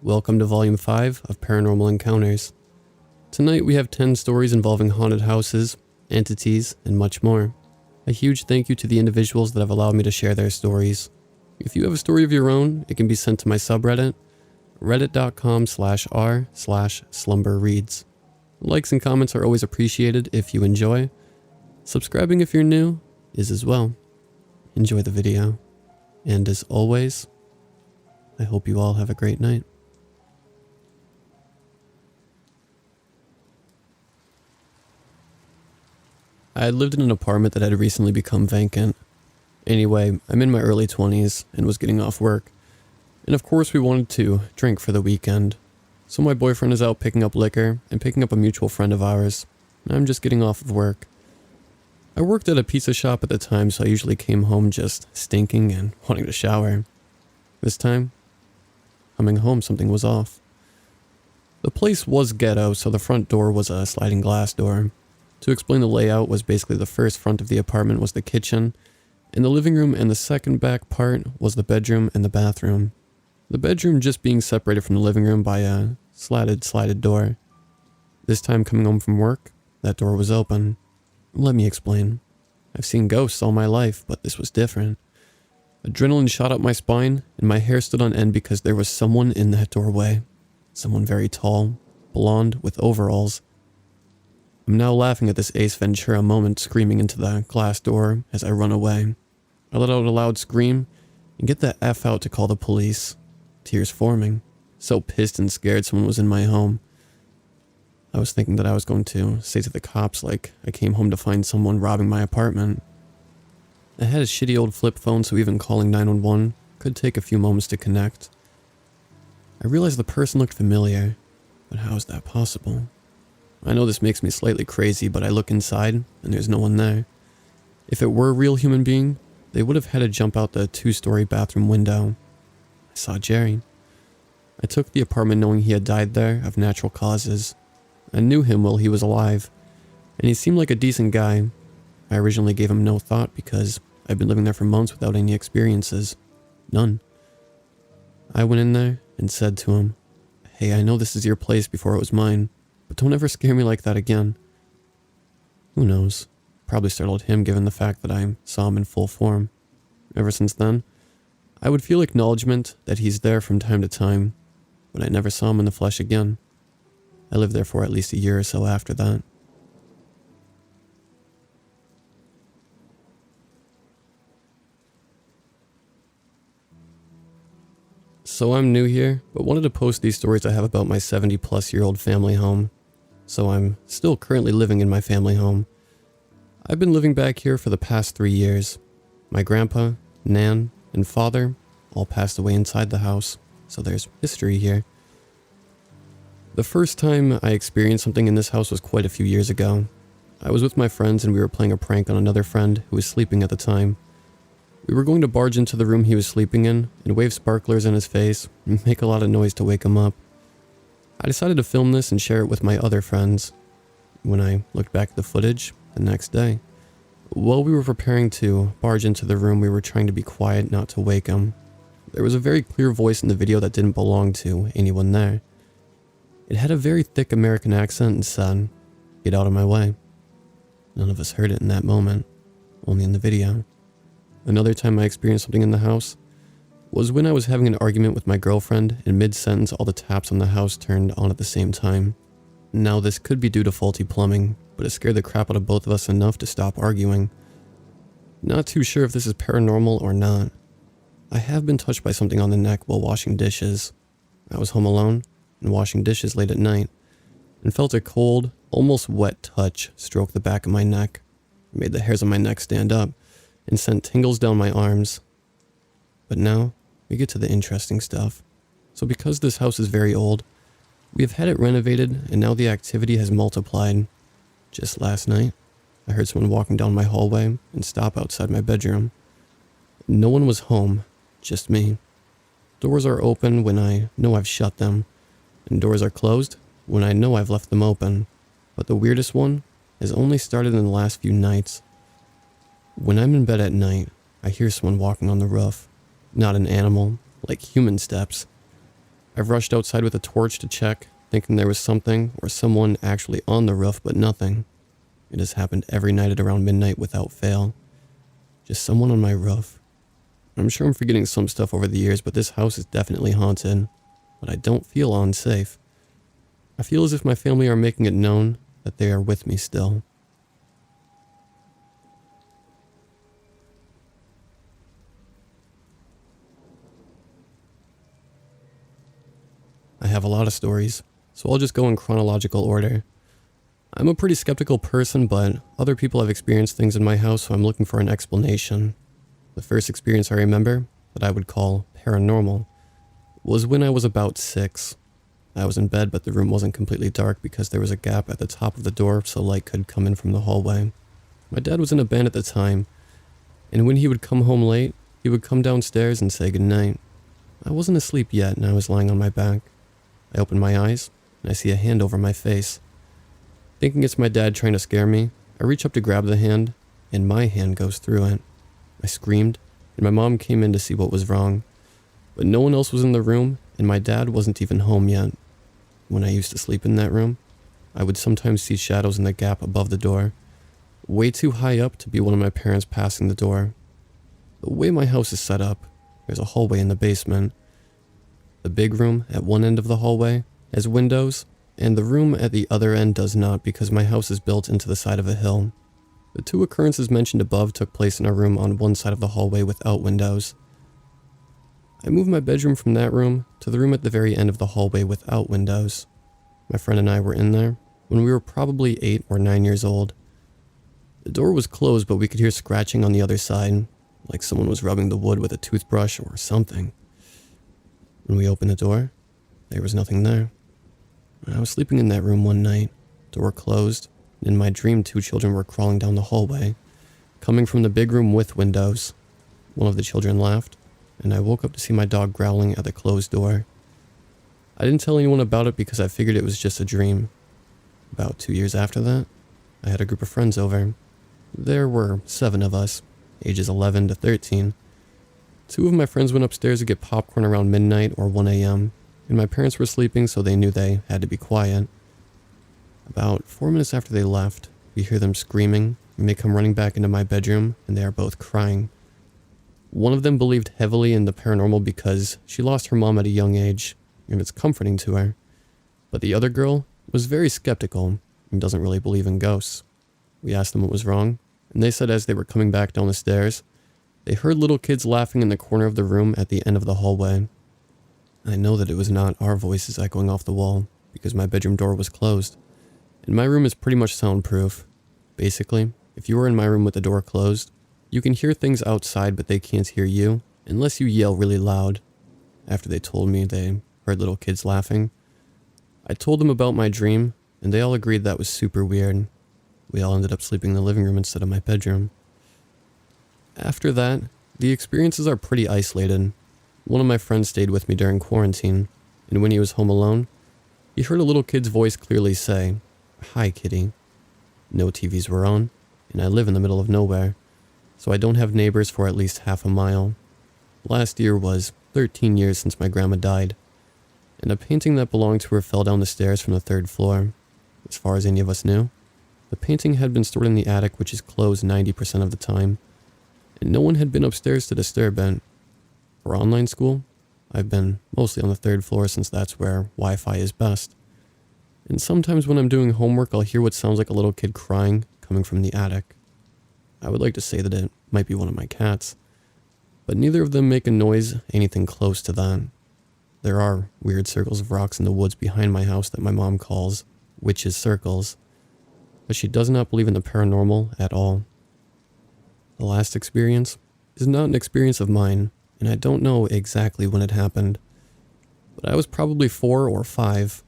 welcome to Volume 5 of Paranormal Encounters. Tonight we have 10 stories involving haunted houses, entities, and much more. A huge thank you to the individuals that have allowed me to share their stories. If you have a story of your own, it can be sent to my subreddit, reddit.com/r/slumberreads. Likes and comments are always appreciated if you enjoy. Subscribing if you're new is as well. Enjoy the video. And as always, I hope you all have a great night. I had lived in an apartment that had recently become vacant. Anyway, I'm in my early 20s and was getting off work. And of course we wanted to drink for the weekend. So my boyfriend is out picking up liquor and picking up a mutual friend of ours. And I'm just getting off of work. I worked at a pizza shop at the time, so I usually came home just stinking and wanting to shower. This time, coming home, something was off. The place was ghetto, so the front door was a sliding glass door. To explain the layout was basically the first front of the apartment was the kitchen, and the living room, and the second back part was the bedroom and the bathroom. The bedroom just being separated from the living room by a slided door. This time coming home from work, that door was open. Let me explain. I've seen ghosts all my life, but this was different. Adrenaline shot up my spine, and my hair stood on end because there was someone in that doorway. Someone very tall, blonde, with overalls. I'm now laughing at this Ace Ventura moment, screaming into the glass door as I run away. I let out a loud scream and get the F out to call the police. Tears forming. So pissed and scared someone was in my home. I was thinking that I was going to say to the cops like I came home to find someone robbing my apartment. I had a shitty old flip phone, so even calling 911 could take a few moments to connect. I realized the person looked familiar, but how is that possible? I know this makes me slightly crazy, but I look inside and there's no one there. If it were a real human being, they would have had to jump out the 2-story bathroom window. I saw Jerry. I took the apartment knowing he had died there of natural causes. I knew him while he was alive, and he seemed like a decent guy. I originally gave him no thought because I'd been living there for months without any experiences. None. I went in there and said to him, "Hey, I know this is your place before it was mine, but don't ever scare me like that again." Who knows? Probably startled him given the fact that I saw him in full form. Ever since then, I would feel acknowledgement that he's there from time to time, but I never saw him in the flesh again. I lived there for at least a year or so after that. So I'm new here, but wanted to post these stories I have about my 70-plus-year-old family home. So I'm still currently living in my family home. I've been living back here for the past 3 years. My grandpa, nan, and father all passed away inside the house, so there's history here. The first time I experienced something in this house was quite a few years ago. I was with my friends and we were playing a prank on another friend who was sleeping at the time. We were going to barge into the room he was sleeping in and wave sparklers in his face and make a lot of noise to wake him up. I decided to film this and share it with my other friends. When I looked back at the footage the next day, while we were preparing to barge into the room, we were trying to be quiet not to wake him. There was a very clear voice in the video that didn't belong to anyone there. It had a very thick American accent and said, "Get out of my way." None of us heard it in that moment, only in the video. Another time I experienced something in the house was when I was having an argument with my girlfriend, and mid-sentence all the taps on the house turned on at the same time. Now this could be due to faulty plumbing, but it scared the crap out of both of us enough to stop arguing. Not too sure if this is paranormal or not. I have been touched by something on the neck while washing dishes. I was home alone and washing dishes late at night, and felt a cold, almost wet touch stroke the back of my neck. It made the hairs on my neck stand up, and sent tingles down my arms. But now, we get to the interesting stuff. So because this house is very old, we have had it renovated, and now the activity has multiplied. Just last night, I heard someone walking down my hallway and stop outside my bedroom. No one was home, just me. Doors are open when I know I've shut them, and doors are closed when I know I've left them open. But the weirdest one has only started in the last few nights. When I'm in bed at night, I hear someone walking on the roof. Not an animal, like human steps. I've rushed outside with a torch to check, thinking there was something or someone actually on the roof, but nothing. It has happened every night at around midnight without fail. Just someone on my roof. I'm sure I'm forgetting some stuff over the years, but this house is definitely haunted. But I don't feel unsafe. I feel as if my family are making it known that they are with me still. I have a lot of stories, so I'll just go in chronological order. I'm a pretty skeptical person, but other people have experienced things in my house, so I'm looking for an explanation. The first experience I remember, that I would call paranormal, was when I was about 6. I was in bed, but the room wasn't completely dark because there was a gap at the top of the door so light could come in from the hallway. My dad was in a band at the time, and when he would come home late, he would come downstairs and say goodnight. I wasn't asleep yet, and I was lying on my back. I open my eyes, and I see a hand over my face. Thinking it's my dad trying to scare me, I reach up to grab the hand, and my hand goes through it. I screamed, and my mom came in to see what was wrong. But no one else was in the room, and my dad wasn't even home yet. When I used to sleep in that room, I would sometimes see shadows in the gap above the door, way too high up to be one of my parents passing the door. The way my house is set up, there's a hallway in the basement. The big room at one end of the hallway has windows, and the room at the other end does not because my house is built into the side of a hill. The 2 occurrences mentioned above took place in a room on one side of the hallway without windows. I moved my bedroom from that room to the room at the very end of the hallway without windows. My friend and I were in there when we were probably 8 or 9 years old. The door was closed, but we could hear scratching on the other side, like someone was rubbing the wood with a toothbrush or something. When we opened the door, there was nothing there. I was sleeping in that room one night, door closed, and in my dream 2 children were crawling down the hallway, coming from the big room with windows. One of the children laughed, and I woke up to see my dog growling at the closed door. I didn't tell anyone about it because I figured it was just a dream. About 2 years after that, I had a group of friends over. There were 7 of us, ages 11 to 13. 2 of my friends went upstairs to get popcorn around midnight or 1 a.m., and my parents were sleeping, so they knew they had to be quiet. About 4 minutes after they left, we hear them screaming, and they come running back into my bedroom, and they are both crying. One of them believed heavily in the paranormal because she lost her mom at a young age, and it's comforting to her. But the other girl was very skeptical and doesn't really believe in ghosts. We asked them what was wrong, and they said as they were coming back down the stairs, they heard little kids laughing in the corner of the room at the end of the hallway. I know that it was not our voices echoing off the wall because my bedroom door was closed, and my room is pretty much soundproof. Basically, if you are in my room with the door closed, you can hear things outside, but they can't hear you unless you yell really loud. After they told me they heard little kids laughing, I told them about my dream, and they all agreed that was super weird. We all ended up sleeping in the living room instead of my bedroom. After that, the experiences are pretty isolated. One of my friends stayed with me during quarantine, and when he was home alone, he heard a little kid's voice clearly say, "Hi, kitty." No TVs were on, and I live in the middle of nowhere, so I don't have neighbors for at least half a mile. Last year was 13 years since my grandma died, and a painting that belonged to her fell down the stairs from the 3rd floor. As far as any of us knew, the painting had been stored in the attic, which is closed 90% of the time, and no one had been upstairs to disturb it. For online school, I've been mostly on the 3rd floor since that's where Wi-Fi is best. And sometimes when I'm doing homework, I'll hear what sounds like a little kid crying coming from the attic. I would like to say that it might be one of my cats, but neither of them make a noise anything close to that. There are weird circles of rocks in the woods behind my house that my mom calls witches' circles, but she does not believe in the paranormal at all. The last experience is not an experience of mine, and I don't know exactly when it happened, but I was probably 4 or 5.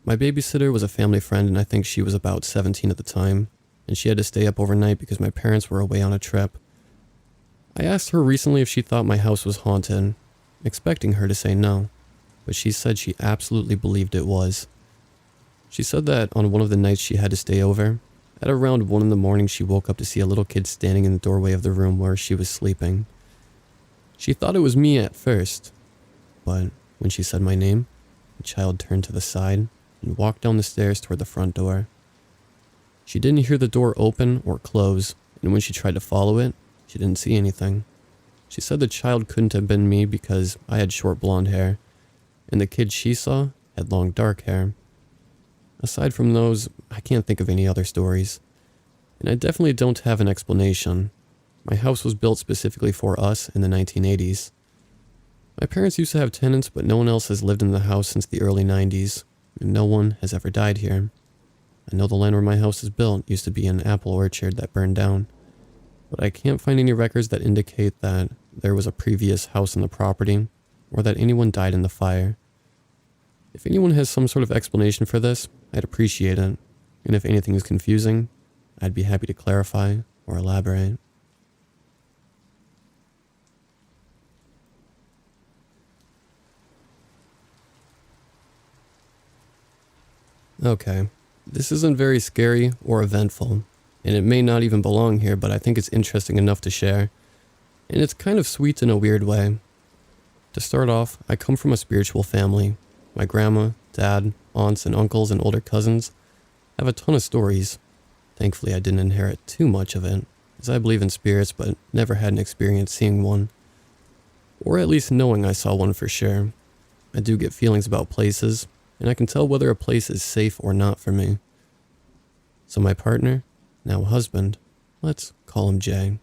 My babysitter was a family friend, and I think she was about 17 at the time, and she had to stay up overnight because my parents were away on a trip. I asked her recently if she thought my house was haunted, expecting her to say no, but she said she absolutely believed it was. She said that on one of the nights she had to stay over, at around 1 in the morning she woke up to see a little kid standing in the doorway of the room where she was sleeping. She thought it was me at first, but When she said my name, the child turned to the side and walked down the stairs toward the front door. She didn't hear the door open or close, and when she tried to follow it, she didn't see anything. She said the child couldn't have been me because I had short blonde hair, and the kid she saw had long dark hair. Aside from those, I can't think of any other stories. And I definitely don't have an explanation. My house was built specifically for us in the 1980s. My parents used to have tenants, but no one else has lived in the house since the early 90s, and no one has ever died here. I know the land where my house is built used to be an apple orchard that burned down, but I can't find any records that indicate that there was a previous house on the property, or that anyone died in the fire. If anyone has some sort of explanation for this, I'd appreciate it, and if anything is confusing, I'd be happy to clarify or elaborate. Okay, this isn't very scary or eventful, and it may not even belong here, but I think it's interesting enough to share, and it's kind of sweet in a weird way. To start off, I come from a spiritual family. My grandma, dad, aunts, and uncles and older cousins have a ton of stories. Thankfully, I didn't inherit too much of it, as I believe in spirits but never had an experience seeing one. Or at least knowing I saw one for sure. I do get feelings about places, and I can tell whether a place is safe or not for me. So my partner, now husband, let's call him Jay,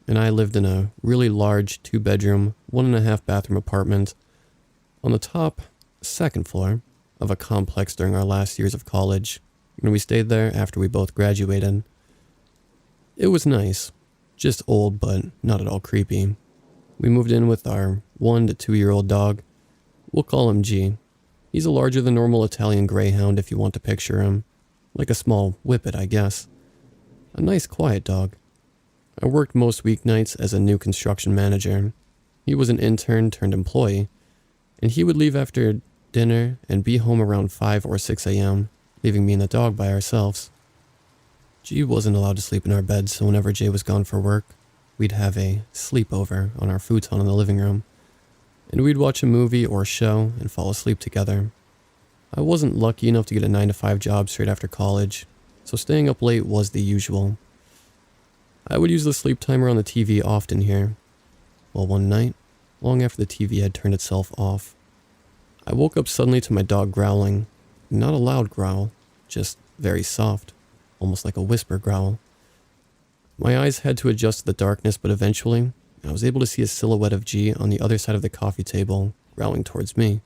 and I lived in a really large 2-bedroom, 1.5 bathroom apartment on the top, second floor of a complex during our last years of college, and we stayed there after we both graduated. It was nice, just old but not at all creepy. We moved in with our 1 to 2-year-old dog. We'll call him G. He's a larger than normal Italian greyhound if you want to picture him. Like a small whippet, I guess. A nice quiet dog. I worked most weeknights as a new construction manager. He was an intern turned employee, and he would leave after dinner and be home around 5 or 6 a.m., leaving me and the dog by ourselves. G wasn't allowed to sleep in our bed, so whenever Jay was gone for work, we'd have a sleepover on our futon in the living room, and we'd watch a movie or show and fall asleep together. I wasn't lucky enough to get a 9-to-5 job straight after college, so staying up late was the usual. I would use the sleep timer on the TV often here. Well, one night, long after the TV had turned itself off, I woke up suddenly to my dog growling. Not a loud growl, just very soft, almost like a whisper growl. My eyes had to adjust to the darkness, but eventually, I was able to see a silhouette of G on the other side of the coffee table, growling towards me.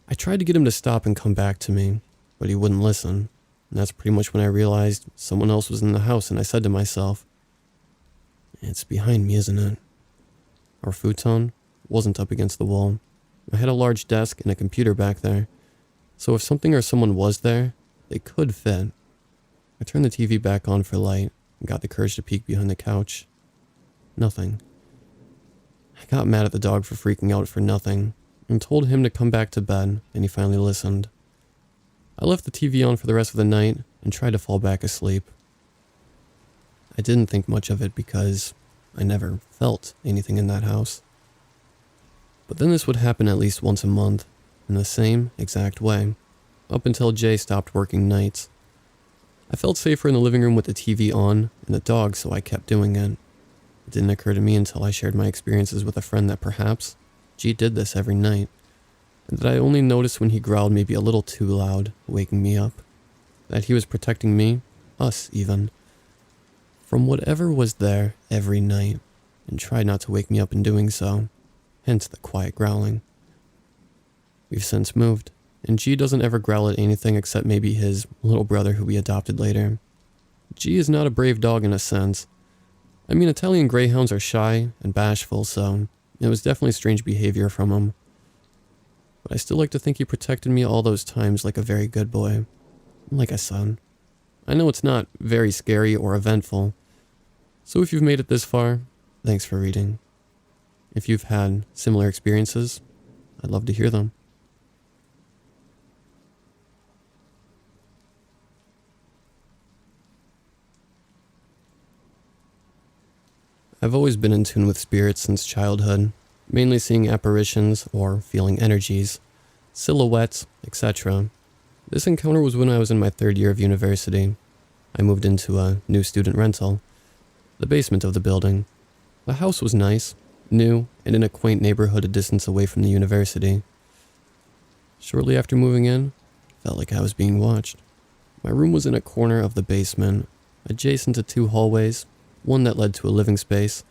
I tried to get him to stop and come back to me, but he wouldn't listen, and that's pretty much when I realized someone else was in the house, and I said to myself, "It's behind me, isn't it?" Our futon wasn't up against the wall. I had a large desk and a computer back there, so if something or someone was there, they could fit. I turned the TV back on for light and got the courage to peek behind the couch. Nothing. I got mad at the dog for freaking out for nothing and told him to come back to bed, and he finally listened. I left the TV on for the rest of the night and tried to fall back asleep. I didn't think much of it because I never felt anything in that house. But then this would happen at least once a month, in the same exact way, up until Jay stopped working nights. I felt safer in the living room with the TV on and the dog, so I kept doing it. It didn't occur to me until I shared my experiences with a friend that perhaps G did this every night, and that I only noticed when he growled maybe a little too loud, waking me up. That he was protecting me, us even, from whatever was there every night, and tried not to wake me up in doing so, hence the quiet growling. We've since moved, and G doesn't ever growl at anything except maybe his little brother who we adopted later. G is not a brave dog in a sense. I mean, Italian greyhounds are shy and bashful, so it was definitely strange behavior from him. But I still like to think he protected me all those times like a very good boy. Like I said, I know it's not very scary or eventful, so if you've made it this far, thanks for reading. If you've had similar experiences, I'd love to hear them. I've always been in tune with spirits since childhood, mainly seeing apparitions or feeling energies, silhouettes, etc. This encounter was when I was in my third year of university. I moved into a new student rental, the basement of the building. The house was nice, new, and in a quaint neighborhood a distance away from the university. Shortly after moving in, I felt like I was being watched. My room was in a corner of the basement, adjacent to two hallways, one that led to a living space,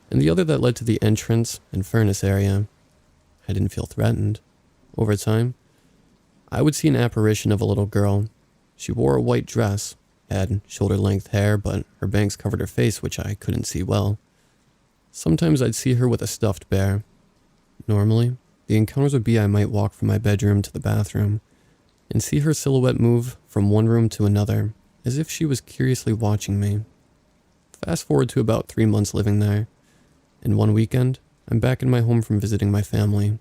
and the other that led to the entrance and furnace area. I didn't feel threatened. Over time, I would see an apparition of a little girl. She wore a white dress, had shoulder-length hair, but her bangs covered her face, which I couldn't see well. Sometimes I'd see her with a stuffed bear. Normally, the encounters would be I might walk from my bedroom to the bathroom and see her silhouette move from one room to another, as if she was curiously watching me. Fast forward to about 3 months living there, and one weekend, I'm back in my home from visiting my family.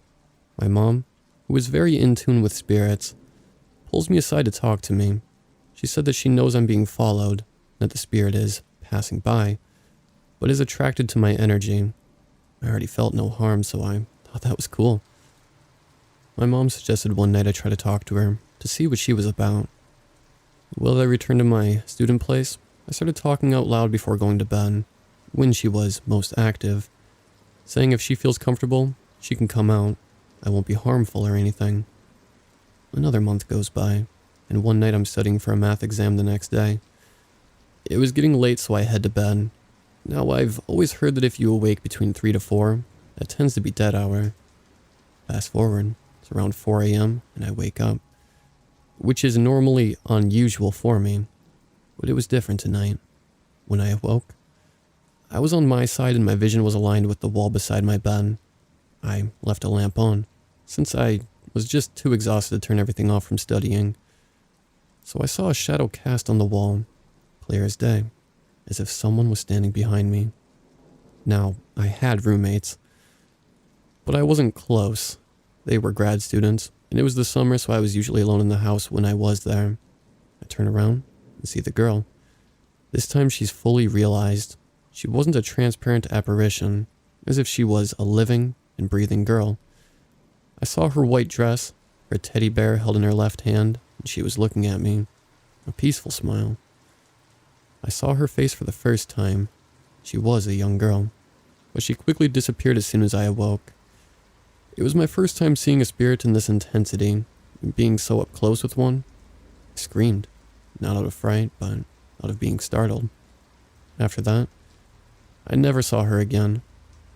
My mom, who is very in tune with spirits, pulls me aside to talk to me. She said that she knows I'm being followed, that the spirit is passing by, but is attracted to my energy. I already felt no harm, so I thought that was cool. My mom suggested one night I try to talk to her to see what she was about. While I returned to my student place, I started talking out loud before going to bed, when she was most active, saying if she feels comfortable, she can come out. I won't be harmful or anything. Another month goes by, and one night I'm studying for a math exam the next day. It was getting late, so I head to bed. Now, I've always heard that if you awake between 3 to 4, that tends to be dead hour. Fast forward, it's around 4 a.m. and I wake up, which is normally unusual for me, but it was different tonight. When I awoke, I was on my side and my vision was aligned with the wall beside my bed. I left a lamp on, since I was just too exhausted to turn everything off from studying. So I saw a shadow cast on the wall, clear as day, as if someone was standing behind me. Now, I had roommates, but I wasn't close. They were grad students, and it was the summer, so I was usually alone in the house when I was there. I turn around and see the girl. This time she's fully realized. She wasn't a transparent apparition, as if she was a living and breathing girl. I saw her white dress, her teddy bear held in her left hand, and she was looking at me, a peaceful smile. I saw her face for the first time. She was a young girl, but she quickly disappeared as soon as I awoke. It was my first time seeing a spirit in this intensity, and being so up close with one. I screamed, not out of fright, but out of being startled. After that, I never saw her again.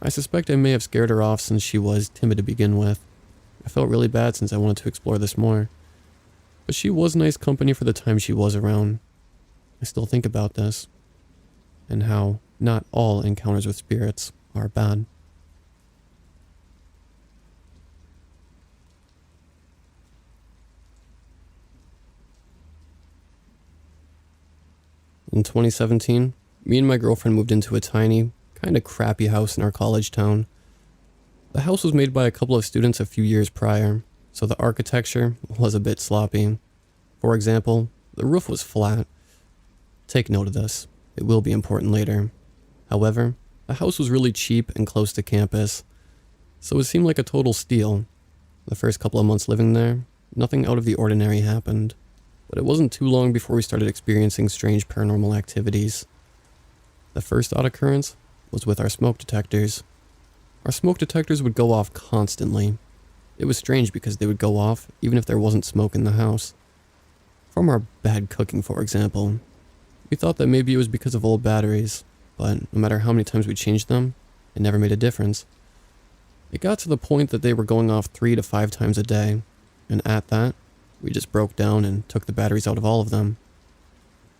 I suspect I may have scared her off since she was timid to begin with. I felt really bad since I wanted to explore this more. But she was nice company for the time she was around. I still think about this, and how not all encounters with spirits are bad. In 2017, me and my girlfriend moved into a tiny, kind of crappy house in our college town. The house was made by a couple of students a few years prior, so the architecture was a bit sloppy. For example, the roof was flat. Take note of this. It will be important later. However, the house was really cheap and close to campus, so it seemed like a total steal. The first couple of months living there, nothing out of the ordinary happened, but it wasn't too long before we started experiencing strange paranormal activities. The first odd occurrence was with our smoke detectors. Our smoke detectors would go off constantly. It was strange because they would go off even if there wasn't smoke in the house. From our bad cooking, for example. We thought that maybe it was because of old batteries, but no matter how many times we changed them, it never made a difference. It got to the point that they were going off 3 to 5 times a day, and at that, we just broke down and took the batteries out of all of them.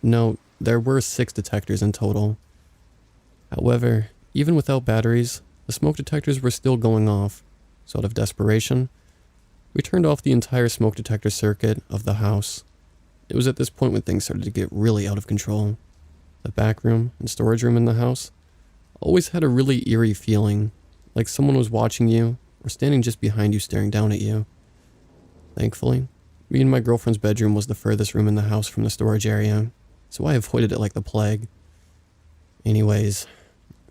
No, there were 6 detectors in total. However, even without batteries, the smoke detectors were still going off, so out of desperation, we turned off the entire smoke detector circuit of the house. It was at this point when things started to get really out of control. The back room and storage room in the house always had a really eerie feeling, like someone was watching you or standing just behind you staring down at you. Thankfully, me and my girlfriend's bedroom was the furthest room in the house from the storage area, so I avoided it like the plague. Anyways,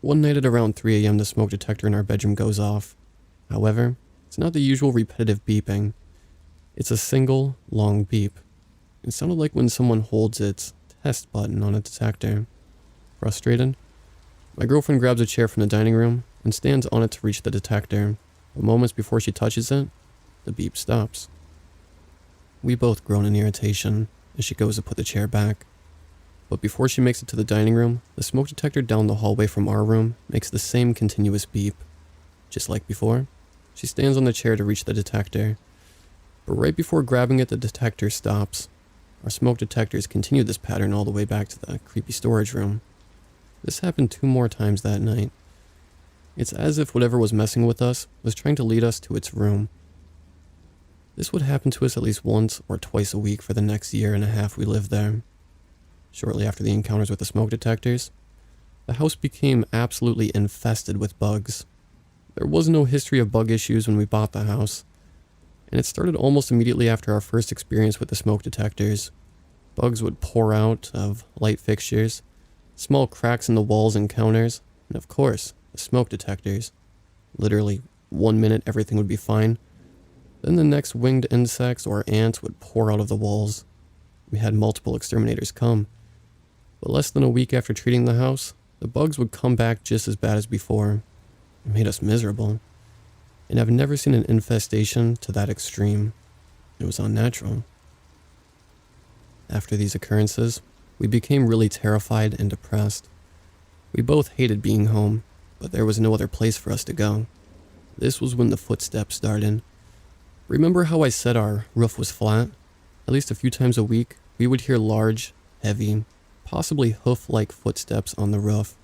one night at around 3 a.m. the smoke detector in our bedroom goes off. However, it's not the usual repetitive beeping. It's a single, long beep. It sounded like when someone holds its test button on a detector. Frustrated, my girlfriend grabs a chair from the dining room and stands on it to reach the detector, but moments before she touches it, the beep stops. We both groan in irritation as she goes to put the chair back. But before she makes it to the dining room, the smoke detector down the hallway from our room makes the same continuous beep. Just like before, she stands on the chair to reach the detector. But right before grabbing it, the detector stops. Our smoke detectors continue this pattern all the way back to the creepy storage room. This happened 2 more times that night. It's as if whatever was messing with us was trying to lead us to its room. This would happen to us at least once or twice a week for the next year and a half we lived there. Shortly after the encounters with the smoke detectors, the house became absolutely infested with bugs. There was no history of bug issues when we bought the house, and it started almost immediately after our first experience with the smoke detectors. Bugs would pour out of light fixtures, small cracks in the walls and counters, and of course, the smoke detectors. Literally, 1 minute everything would be fine, then the next winged insects or ants would pour out of the walls. We had multiple exterminators come, but less than a week after treating the house, the bugs would come back just as bad as before. It made us miserable, and I've never seen an infestation to that extreme. It was unnatural. After these occurrences, we became really terrified and depressed. We both hated being home, but there was no other place for us to go. This was when the footsteps started. Remember how I said our roof was flat? At least a few times a week, we would hear large, heavy, possibly hoof-like footsteps on the roof.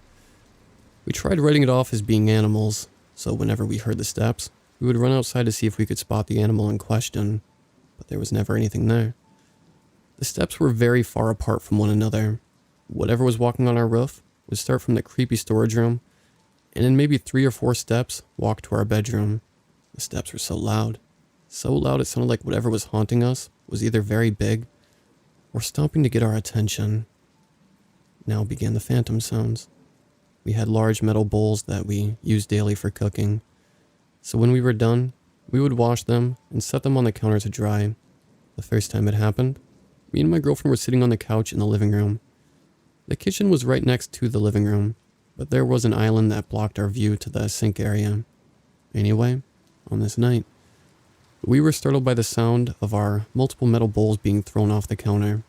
We tried writing it off as being animals, so whenever we heard the steps, we would run outside to see if we could spot the animal in question, but there was never anything there. The steps were very far apart from one another. Whatever was walking on our roof would start from the creepy storage room, and in maybe 3 or 4 steps, walk to our bedroom. The steps were so loud it sounded like whatever was haunting us was either very big or stomping to get our attention. Now began the phantom sounds. We had large metal bowls that we used daily for cooking, so when we were done, we would wash them and set them on the counter to dry. The first time it happened, me and my girlfriend were sitting on the couch in the living room. The kitchen was right next to the living room, but there was an island that blocked our view to the sink area. Anyway, on this night, we were startled by the sound of our multiple metal bowls being thrown off the counter.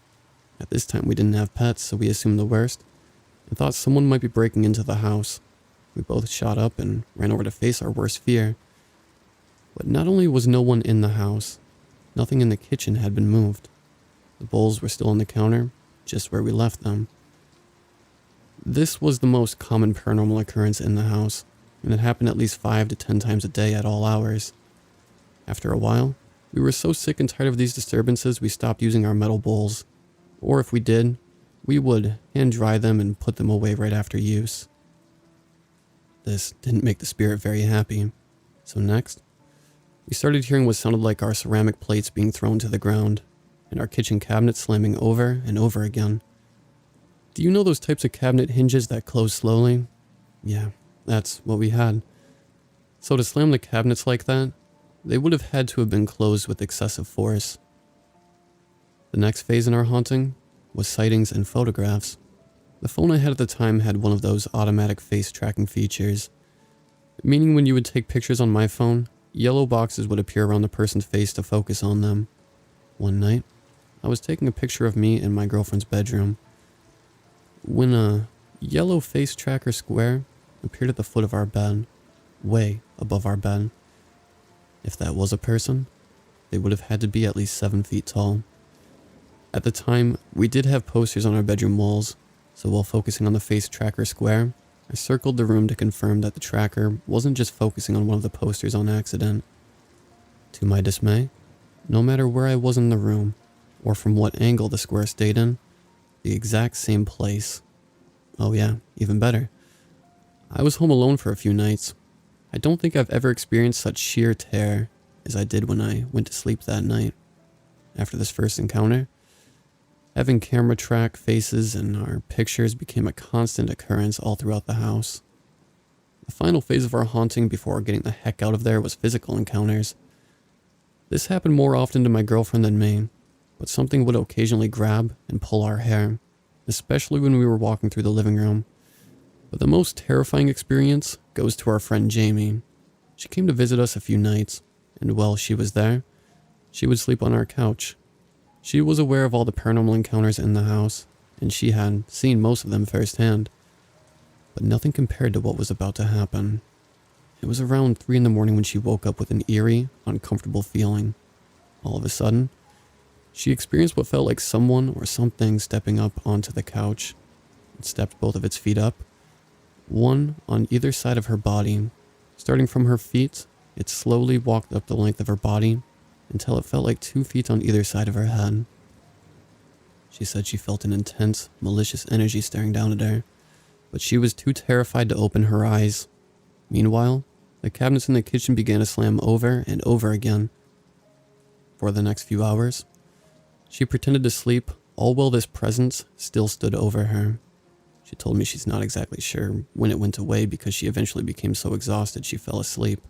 At this time, we didn't have pets, so we assumed the worst and thought someone might be breaking into the house. We both shot up and ran over to face our worst fear. But not only was no one in the house, nothing in the kitchen had been moved. The bowls were still on the counter, just where we left them. This was the most common paranormal occurrence in the house, and it happened at least 5 to 10 times a day at all hours. After a while, we were so sick and tired of these disturbances we stopped using our metal bowls, or if we did, we would hand dry them and put them away right after use. This didn't make the spirit very happy, so next, we started hearing what sounded like our ceramic plates being thrown to the ground, and our kitchen cabinet slamming over and over again. Do you know those types of cabinet hinges that close slowly? Yeah, that's what we had. So to slam the cabinets like that, they would have had to have been closed with excessive force. The next phase in our haunting was sightings and photographs. The phone I had at the time had one of those automatic face tracking features, meaning when you would take pictures on my phone, yellow boxes would appear around the person's face to focus on them. One night, I was taking a picture of me in my girlfriend's bedroom when a yellow face tracker square appeared at the foot of our bed, way above our bed. If that was a person, they would have had to be at least 7 feet tall. At the time, we did have posters on our bedroom walls, so while focusing on the face tracker square, I circled the room to confirm that the tracker wasn't just focusing on one of the posters on accident. To my dismay, no matter where I was in the room, or from what angle the square stayed in, the exact same place. Oh yeah, even better. I was home alone for a few nights. I don't think I've ever experienced such sheer terror as I did when I went to sleep that night. After this first encounter, having camera track faces and our pictures became a constant occurrence all throughout the house. The final phase of our haunting before getting the heck out of there was physical encounters. This happened more often to my girlfriend than me, but something would occasionally grab and pull our hair, especially when we were walking through the living room. But the most terrifying experience goes to our friend Jamie. She came to visit us a few nights, and while she was there, she would sleep on our couch. She was aware of all the paranormal encounters in the house, and she had seen most of them firsthand. But nothing compared to what was about to happen. It was around 3 in the morning when she woke up with an eerie, uncomfortable feeling. All of a sudden, she experienced what felt like someone or something stepping up onto the couch. It stepped both of its feet up, one on either side of her body. Starting from her feet, it slowly walked up the length of her body until it felt like 2 feet on either side of her head. She said she felt an intense, malicious energy staring down at her, but she was too terrified to open her eyes. Meanwhile, the cabinets in the kitchen began to slam over and over again. For the next few hours, she pretended to sleep, all while this presence still stood over her. She told me she's not exactly sure when it went away because she eventually became so exhausted she fell asleep.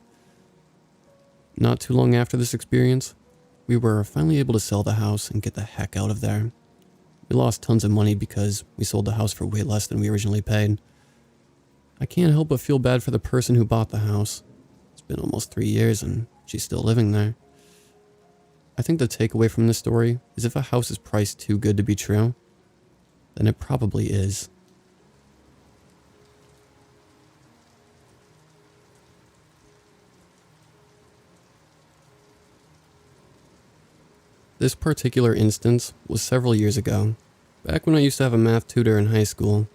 Not too long after this experience, we were finally able to sell the house and get the heck out of there. We lost tons of money because we sold the house for way less than we originally paid. I can't help but feel bad for the person who bought the house. It's been almost 3 years and she's still living there. I think the takeaway from this story is if a house is priced too good to be true, then it probably is. This particular instance was several years ago, back when I used to have a math tutor in high school.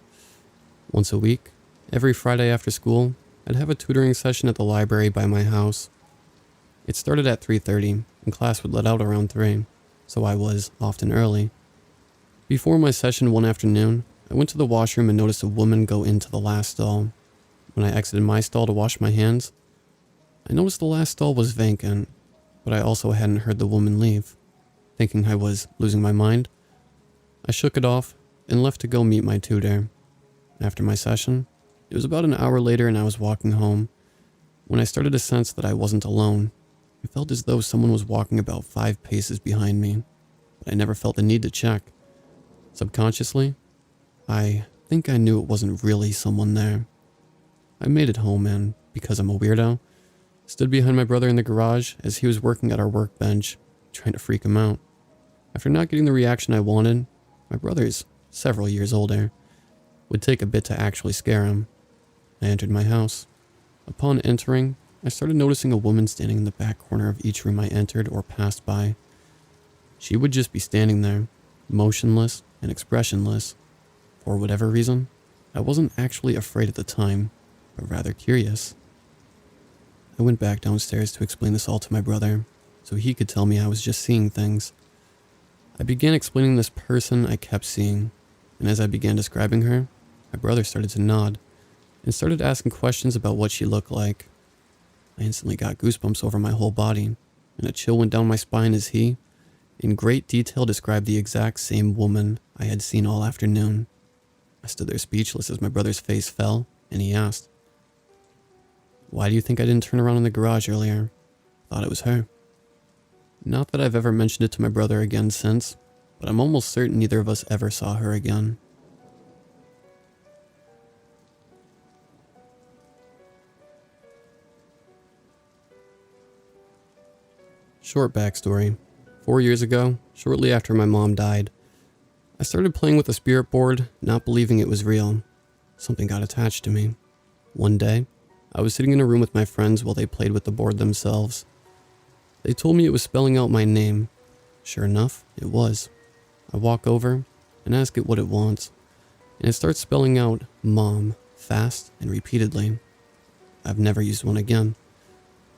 Once a week, every Friday after school, I'd have a tutoring session at the library by my house. It started at 3:30, and class would let out around 3, so I was often early. Before my session one afternoon, I went to the washroom and noticed a woman go into the last stall. When I exited my stall to wash my hands, I noticed the last stall was vacant, but I also hadn't heard the woman leave. Thinking I was losing my mind, I shook it off and left to go meet my tutor. After my session, it was about an hour later and I was walking home when I started to sense that I wasn't alone. It felt as though someone was walking about 5 paces behind me, but I never felt the need to check. Subconsciously, I think I knew it wasn't really someone there. I made it home and, because I'm a weirdo, stood behind my brother in the garage as he was working at our workbench, trying to freak him out. After not getting the reaction I wanted, my brother's several years older, would take a bit to actually scare him. I entered my house. Upon entering, I started noticing a woman standing in the back corner of each room I entered or passed by. She would just be standing there, motionless and expressionless. For whatever reason, I wasn't actually afraid at the time, but rather curious. I went back downstairs to explain this all to my brother, so he could tell me I was just seeing things. I began explaining this person I kept seeing, and as I began describing her, my brother started to nod and started asking questions about what she looked like. I instantly got goosebumps over my whole body, and a chill went down my spine as he, in great detail, described the exact same woman I had seen all afternoon. I stood there speechless as my brother's face fell, and he asked, "Why do you think I didn't turn around in the garage earlier? Thought it was her." Not that I've ever mentioned it to my brother again since, but I'm almost certain neither of us ever saw her again. Short backstory. 4 years ago, shortly after my mom died, I started playing with the spirit board, not believing it was real. Something got attached to me. One day, I was sitting in a room with my friends while they played with the board themselves. They told me it was spelling out my name. Sure enough, it was. I walk over and ask it what it wants, and it starts spelling out Mom, fast and repeatedly. I've never used one again.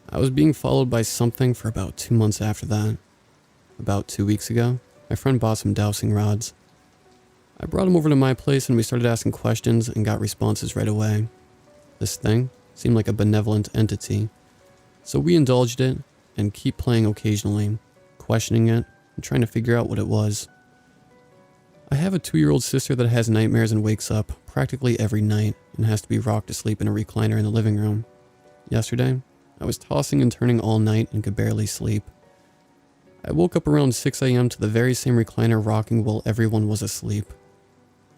I was being followed by something for about 2 months after that. About 2 weeks ago, my friend bought some dowsing rods. I brought him over to my place and we started asking questions and got responses right away. This thing seemed like a benevolent entity, so we indulged it and keep playing occasionally, questioning it and trying to figure out what it was. I have a 2-year-old sister that has nightmares and wakes up practically every night and has to be rocked to sleep in a recliner in the living room. Yesterday, I was tossing and turning all night and could barely sleep. I woke up around 6 a.m. to the very same recliner rocking while everyone was asleep.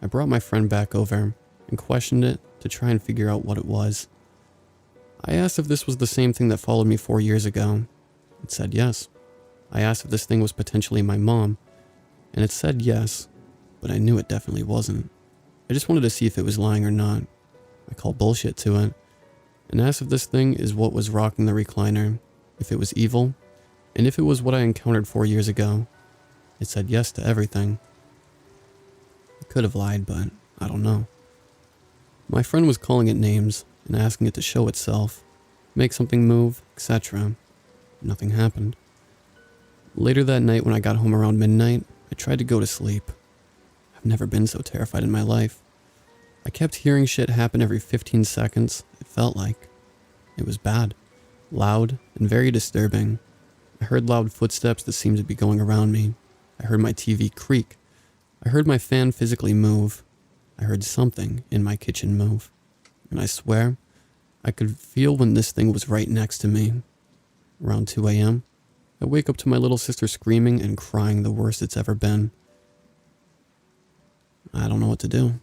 I brought my friend back over and questioned it to try and figure out what it was. I asked if this was the same thing that followed me 4 years ago. It said yes. I asked if this thing was potentially my mom, and it said yes, but I knew it definitely wasn't. I just wanted to see if it was lying or not. I called bullshit to it, and asked if this thing is what was rocking the recliner, if it was evil, and if it was what I encountered 4 years ago. It said yes to everything. I could have lied, but I don't know. My friend was calling it names and asking it to show itself, make something move, etc. Nothing happened. Later that night when I got home around midnight, I tried to go to sleep. I've never been so terrified in my life. I kept hearing shit happen every 15 seconds, it felt like. It was bad, loud, and very disturbing. I heard loud footsteps that seemed to be going around me. I heard my TV creak. I heard my fan physically move. I heard something in my kitchen move. And I swear, I could feel when this thing was right next to me. Around 2 a.m., I wake up to my little sister screaming and crying the worst it's ever been. I don't know what to do.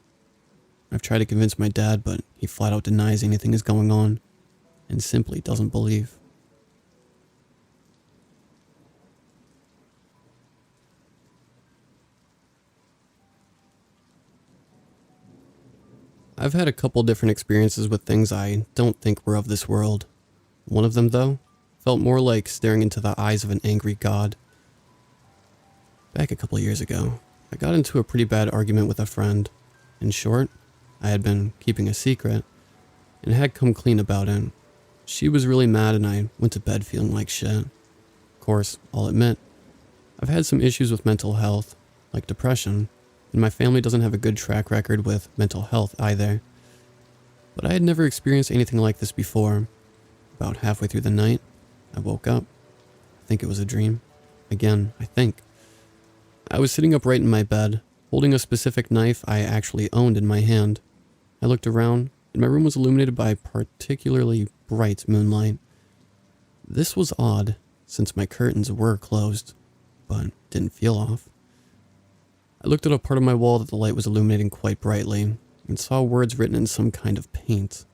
I've tried to convince my dad, but he flat out denies anything is going on and simply doesn't believe. I've had a couple different experiences with things I don't think were of this world. One of them, though, felt more like staring into the eyes of an angry god. Back a couple years ago, I got into a pretty bad argument with a friend. In short, I had been keeping a secret and had come clean about it. She was really mad and I went to bed feeling like shit. Of course, I'll admit, I've had some issues with mental health, like depression, and my family doesn't have a good track record with mental health either. But I had never experienced anything like this before. About halfway through the night, I woke up. I think it was a dream. Again, I think. I was sitting upright in my bed, holding a specific knife I actually owned in my hand. I looked around, and my room was illuminated by particularly bright moonlight. This was odd, since my curtains were closed, but didn't feel off. I looked at a part of my wall that the light was illuminating quite brightly, and saw words written in some kind of paint.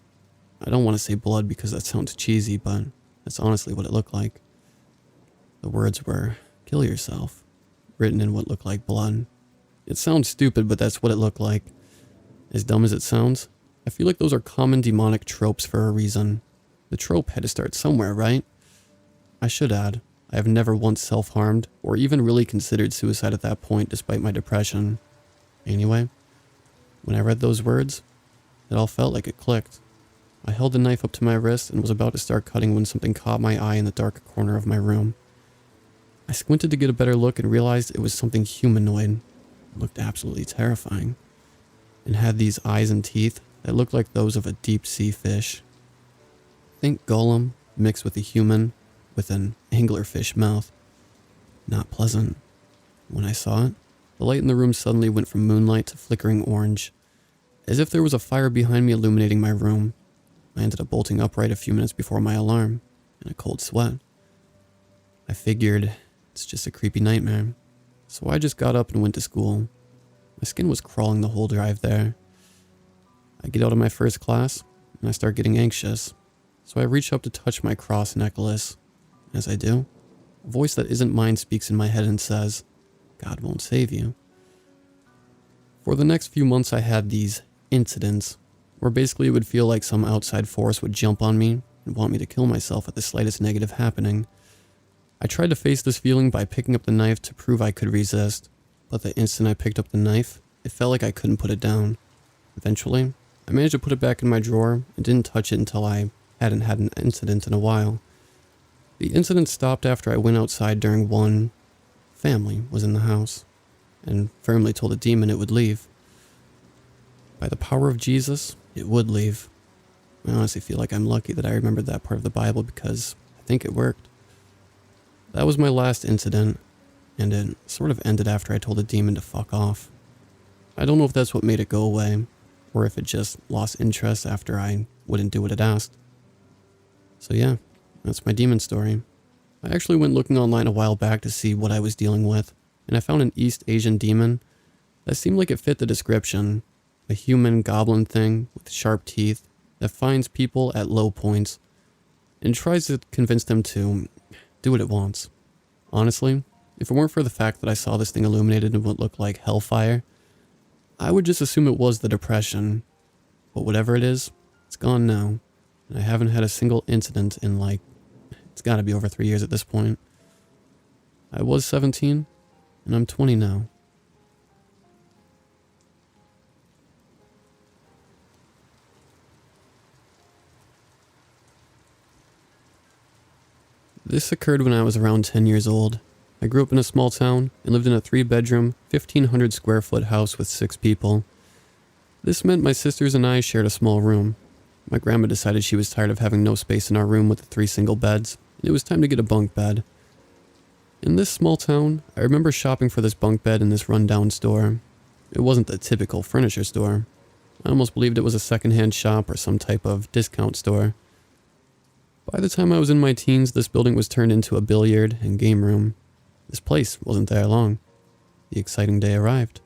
I don't want to say blood because that sounds cheesy, but that's honestly what it looked like. The words were, "Kill yourself," written in what looked like blood. It sounds stupid, but that's what it looked like. As dumb as it sounds, I feel like those are common demonic tropes for a reason. The trope had to start somewhere, right? I should add, I have never once self-harmed, or even really considered suicide at that point despite my depression. Anyway, when I read those words, it all felt like it clicked. I held the knife up to my wrist and was about to start cutting when something caught my eye in the dark corner of my room. I squinted to get a better look and realized it was something humanoid. It looked absolutely terrifying, and had these eyes and teeth that looked like those of a deep-sea fish. Think golem mixed with a human with an anglerfish mouth. Not pleasant. When I saw it, the light in the room suddenly went from moonlight to flickering orange, as if there was a fire behind me illuminating my room. I ended up bolting upright a few minutes before my alarm, in a cold sweat. I figured, it's just a creepy nightmare, so I just got up and went to school. My skin was crawling the whole drive there. I get out of my first class, and I start getting anxious, so I reach up to touch my cross necklace. As I do, a voice that isn't mine speaks in my head and says, "God won't save you." For the next few months I had these incidents, where basically it would feel like some outside force would jump on me and want me to kill myself at the slightest negative happening. I tried to face this feeling by picking up the knife to prove I could resist, but the instant I picked up the knife, it felt like I couldn't put it down. Eventually, I managed to put it back in my drawer and didn't touch it until I hadn't had an incident in a while. The incident stopped after I went outside during one. Family was in the house, and firmly told the demon it would leave. By the power of Jesus, it would leave. I honestly feel like I'm lucky that I remembered that part of the Bible because I think it worked. That was my last incident, and it sort of ended after I told the demon to fuck off. I don't know if that's what made it go away, or if it just lost interest after I wouldn't do what it asked. So yeah, that's my demon story. I actually went looking online a while back to see what I was dealing with, and I found an East Asian demon that seemed like it fit the description. A human goblin thing with sharp teeth that finds people at low points and tries to convince them to do what it wants. Honestly, if it weren't for the fact that I saw this thing illuminated in what looked like hellfire, I would just assume it was the depression. But whatever it is, it's gone now, and I haven't had a single incident in it's gotta be over 3 years at this point. I was 17, and I'm 20 now. This occurred when I was around 10 years old. I grew up in a small town and lived in a 3-bedroom, 1,500 square foot house with 6 people. This meant my sisters and I shared a small room. My grandma decided she was tired of having no space in our room with the 3 single beds, and it was time to get a bunk bed. In this small town, I remember shopping for this bunk bed in this rundown store. It wasn't the typical furniture store. I almost believed it was a secondhand shop or some type of discount store. By the time I was in my teens, this building was turned into a billiard and game room. This place wasn't there long. The exciting day arrived.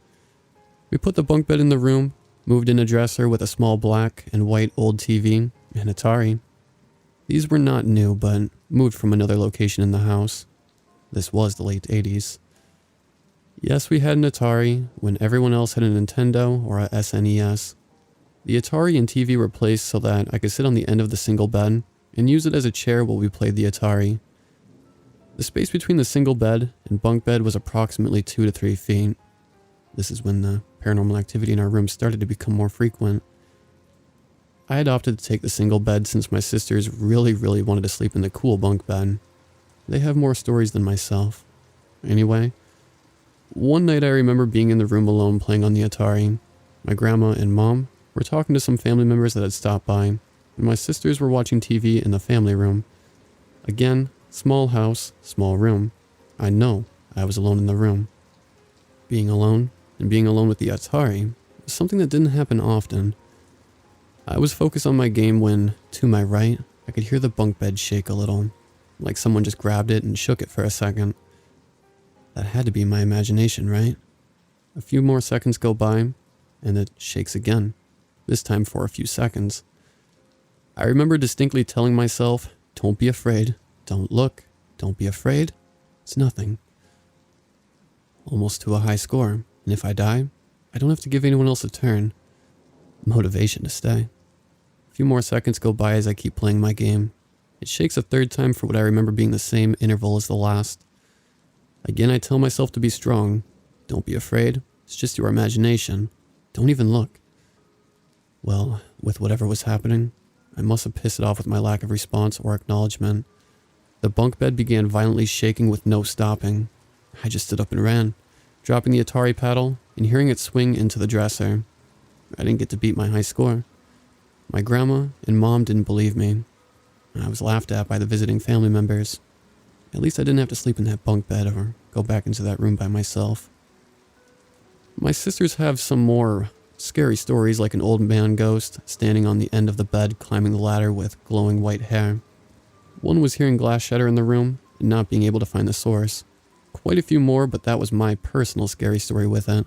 We put the bunk bed in the room, moved in a dresser with a small black and white old TV and Atari. These were not new, but moved from another location in the house. This was the late 80s. Yes, we had an Atari when everyone else had a Nintendo or a SNES. The Atari and TV were placed so that I could sit on the end of the single bed and use it as a chair while we played the Atari. The space between the single bed and bunk bed was approximately 2 to 3 feet. This is when the paranormal activity in our room started to become more frequent. I had opted to take the single bed since my sisters really wanted to sleep in the cool bunk bed. They have more stories than myself. Anyway, one night I remember being in the room alone playing on the Atari. My grandma and mom were talking to some family members that had stopped by, and my sisters were watching TV in the family room. Again, small house, small room. I know I was alone in the room. Being alone, and being alone with the Atari, was something that didn't happen often. I was focused on my game when, to my right, I could hear the bunk bed shake a little, like someone just grabbed it and shook it for a second. That had to be my imagination, right? A few more seconds go by, and it shakes again, this time for a few seconds. I remember distinctly telling myself, don't be afraid, don't look, don't be afraid, it's nothing. Almost to a high score, and if I die, I don't have to give anyone else a turn. Motivation to stay. A few more seconds go by as I keep playing my game. It shakes a third time for what I remember being the same interval as the last. Again, I tell myself to be strong. Don't be afraid, it's just your imagination. Don't even look. Well, with whatever was happening, I must have pissed it off with my lack of response or acknowledgement. The bunk bed began violently shaking with no stopping. I just stood up and ran, dropping the Atari paddle and hearing it swing into the dresser. I didn't get to beat my high score. My grandma and mom didn't believe me. I was laughed at by the visiting family members. At least I didn't have to sleep in that bunk bed or go back into that room by myself. My sisters have some more scary stories, like an old man ghost standing on the end of the bed climbing the ladder with glowing white hair. One was hearing glass shatter in the room and not being able to find the source. Quite a few more, but that was my personal scary story with it.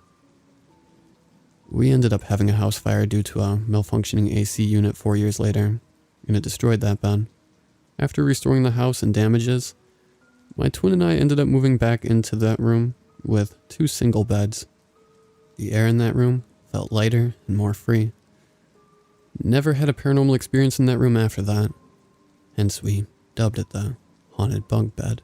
We ended up having a house fire due to a malfunctioning AC unit 4 years later, and it destroyed that bed. After restoring the house and damages, my twin and I ended up moving back into that room with 2 single beds. The air in that room felt lighter and more free. Never had a paranormal experience in that room after that. Hence we dubbed it the haunted bunk bed.